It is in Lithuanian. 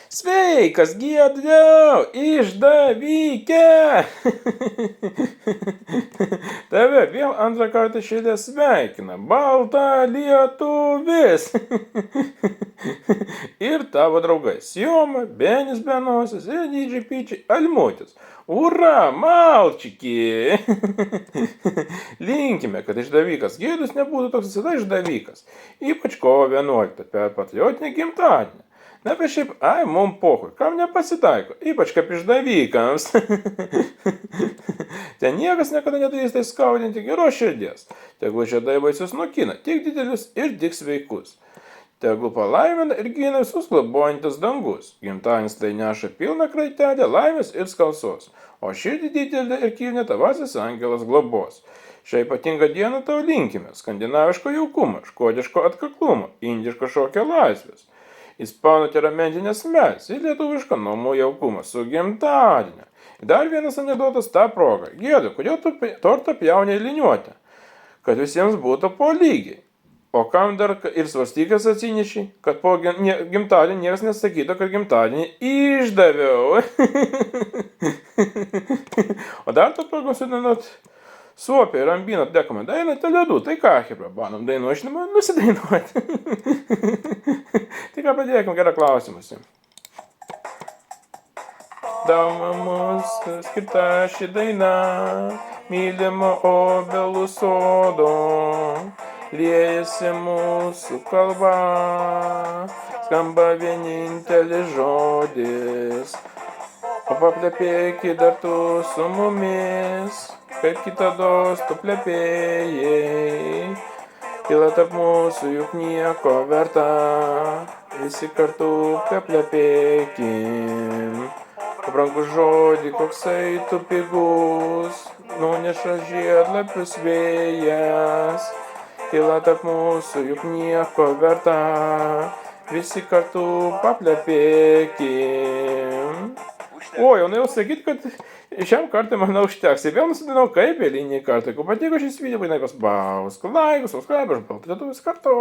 Sveikas, Giedriau, išdavike! Tave vėl antrą kartą šilė sveikina, balta lietuvis! Ir tavo draugai Sioma, Benis Benosis ir dydžiai pyčiai Almutis. Ura, malčiki! Linkime, kad išdavikas Giedrius nebūtų toks visada išdavikas, ypač kovo 11 per patriotinį gimtadienį. Na, bet šiaip, mum pohui, kam nepasitaiko, ypač kaip išdavikams. Ten niekas niekada neturės tai skaudinti geros širdies. Tegul žiedai vaisius nokina, tik didelius ir tik sveikus. Tegul palaimina ir gina visus globojantis dangus. Gimtadienis tai neša pilną kraitelę laimės ir skalsos. O širdį didelę ir kilnę tavasis angelas globos. Šią ypatingą dieną tau linkime skandinaviško jaukumo, škodiško atkaklumo, indiško šokio laisvės. Ispanų temperamentinės mes ir lietuvišką namų jaukumą su gimtadieniu. Dar vienas anekdotas tą progą. Giedriau, kodėl tu tortą pjauni liniuotę? Kad visiems būtų po lygiai. O kam dar ir svarstykas atsineši, kad po gimtadienį niekas nesakytų, kad gimtadienį išdaviau. O dar tu pagosinat suopė ir ambinat dekome dainą telėdų. Tai ką, hebra, banom dainuošinimą nusidainuoti. Tai ką padėkim, gerą klausimusi. Mums skirta ši daina, mylimo obelų sodo, liejasi mūsų kalba, skamba vienintelis žodis, o paplepėki dar tu su mumis, kaip kitados tu plepėjai, tyla tarp mūsų juk nieko verta, visi kartu paplepėkim. Brangus žodį, koksai tu pigus, nuneša žiedlapius vėjas, tyla tarp mūsų juk nieko verta, visi kartu paplepėkim. O, jau norėjau sakyti, kad šiam kartui man užteks. Ir vėl nusidinau kaip eilinį kartą. Jeigu patiko šis video, būtinai paspausk laikus, subscribe, aš baltai lietuvis kartu.